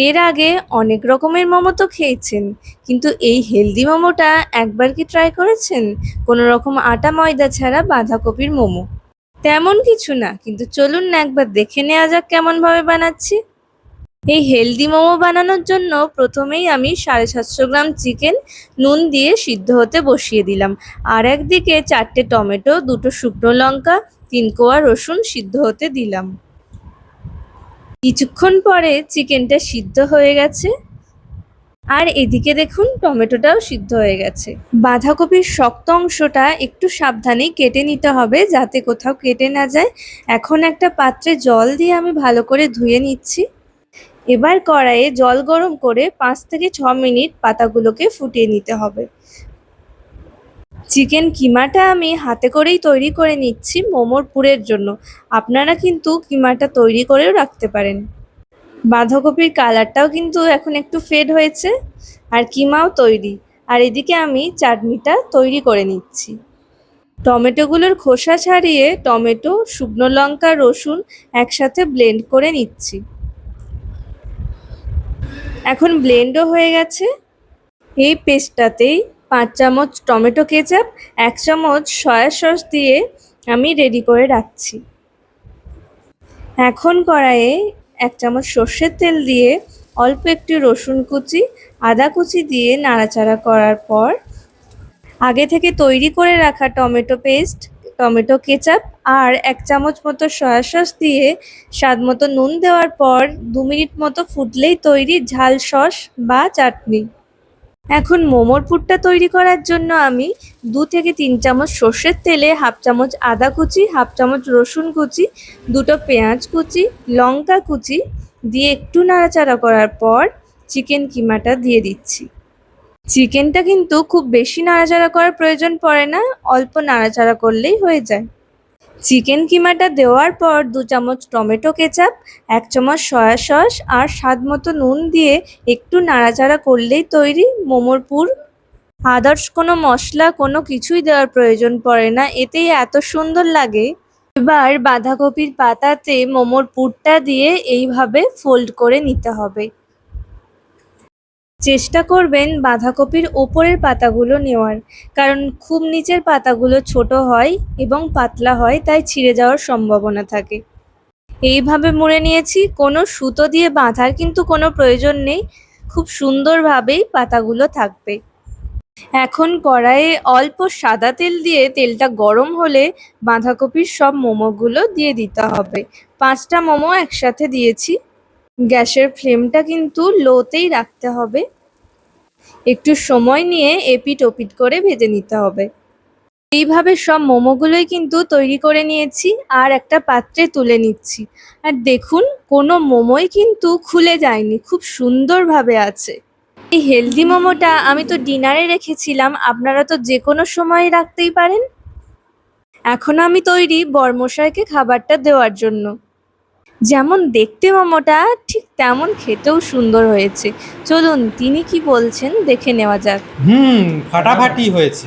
এর আগে অনেক রকমের মোমো তো খেয়েছেন, কিন্তু এই হেলদি মোমোটা একবার কি ট্রাই করেছেন? কোনো রকম আটা ময়দা ছাড়া বাঁধাকপির মোমো। তেমন কিছু না, কিন্তু চলুন না একবার দেখে নেওয়া যাক কেমন ভাবে বানাচ্ছি। এই হেলদি মোমো বানানোর জন্য প্রথমেই আমি 750 গ্রাম চিকেন নুন দিয়ে সিদ্ধ হতে বসিয়ে দিলাম। আর একদিকে 4টে টমেটো, 2টো শুকনো লঙ্কা, 3 কোয়া রসুন সিদ্ধ হতে দিলাম। কিছুক্ষণ পরে চিকেনটা সিদ্ধ হয়ে গেছে, আর এদিকে দেখুন টমেটোটাও সিদ্ধ হয়ে গেছে। বাঁধাকপির শক্ত অংশটা একটু সাবধানেই কেটে নিতে হবে, যাতে কোথাও কেটে না যায়। এখন একটা পাত্রে জল দিয়ে আমি ভালো করে ধুয়ে নিচ্ছি। এবার কড়াইয়ে জল গরম করে 5 থেকে 6 মিনিট পাতাগুলোকে ফুটিয়ে নিতে হবে। চিকেন কিমাটা আমি হাতে করেই তৈরি করে নিচ্ছি মোমোর পুরের জন্য। আপনারা কিন্তু কিমাটা তৈরি করেও রাখতে পারেন। বাঁধাকপির কালারটাও কিন্তু এখন একটু ফেড হয়েছে, আর কিমাও তৈরি। আর এদিকে আমি চাটনিটা তৈরি করে নিচ্ছি। টমেটোগুলোর খোসা ছাড়িয়ে টমেটো, শুকনো লঙ্কা, রসুন একসাথে ব্লেন্ড করে নিচ্ছি। এখন ব্লেন্ডও হয়ে গেছে। এই পেস্টটাতেই 5 চামচ টমেটো কেচাপ, 1 চামচ সয়া সস দিয়ে আমি রেডি করে রাখছি। এখন কড়াইয়ে 1 চামচ সর্ষের তেল দিয়ে অল্প একটু রসুন কুচি, আদা কুচি দিয়ে নাড়াচাড়া করার পর আগে থেকে তৈরি করে রাখা টমেটো পেস্ট, টমেটো কেচাপ আর 1 চামচ মতো সয়া সস দিয়ে স্বাদ মতো নুন দেওয়ার পর 2 মিনিট মতো ফুটলেই তৈরি ঝাল সস বা চাটনি। এখন মোমোর পুরটা তৈরি করার জন্য আমি 2 থেকে 3 চামচ সর্ষের তেলে 1/2 চামচ আদা কুচি, 1/2 চামচ রসুন কুচি, 2টো পেঁয়াজ কুচি, লঙ্কা কুচি দিয়ে একটু নাড়াচাড়া করার পর চিকেন কিমাটা দিয়ে দিচ্ছি। চিকেনটা কিন্তু খুব বেশি নাড়াচাড়া করার প্রয়োজন পড়ে না, অল্প নাড়াচাড়া করলেই হয়ে যায়। চিকেন কিমাটা দেওয়ার পর 2 চামচ টমেটো কেচাপ, 1 চামচ সয়া সস আর স্বাদ মতো নুন দিয়ে একটু নাড়াচাড়া করলেই তৈরি মোমোর পুর। আদার্স কোনো মশলা কোনো কিছুই দেওয়ার প্রয়োজন পড়ে না, এতেই এত সুন্দর লাগে। এবার বাঁধাকপির পাতাতে মোমোর পুরটা দিয়ে এইভাবে ফোল্ড করে নিতে হবে। চেষ্টা করবেন বাঁধাকপির ওপরের পাতাগুলো নেওয়ার, কারণ খুব নিচের পাতাগুলো ছোট হয় এবং পাতলা হয়, তাই ছিঁড়ে যাওয়ার সম্ভাবনা থাকে। এইভাবে মুড়ে নিয়েছি, কোনো সুতো দিয়ে বাঁধার কিন্তু কোনো প্রয়োজন নেই, খুব সুন্দরভাবেই পাতাগুলো থাকবে। এখন কড়াইয়ে অল্প সাদা তেল দিয়ে তেলটা গরম হলে বাঁধাকপির সব মোমোগুলো দিয়ে দিতে হবে। 5টা মোমো একসাথে দিয়েছি। গ্যাসের ফ্লেমটা কিন্তু লোতেই রাখতে হবে। একটু সময় নিয়ে এপিট ওপিট করে ভেজে নিতে হবে। এইভাবে সব মোমোগুলোই কিন্তু তৈরি করে নিয়েছি আর একটা পাত্রে তুলে নিচ্ছি। আর দেখুন, কোনো মোমোই কিন্তু খুলে যায়নি, খুব সুন্দরভাবে আছে। এই হেলদি মোমোটা আমি তো ডিনারে রেখেছিলাম, আপনারা তো যে কোনো সময় রাখতেই পারেন। এখন আমি তৈরি বরমশাইকে খাবারটা দেওয়ার জন্য। যেমন দেখতে মোমোটা, ঠিক তেমন খেতেও সুন্দর হয়েছে। চলুন তিনি কি বলছেন দেখে নেওয়া যাক। ফাটাফাটি হয়েছে।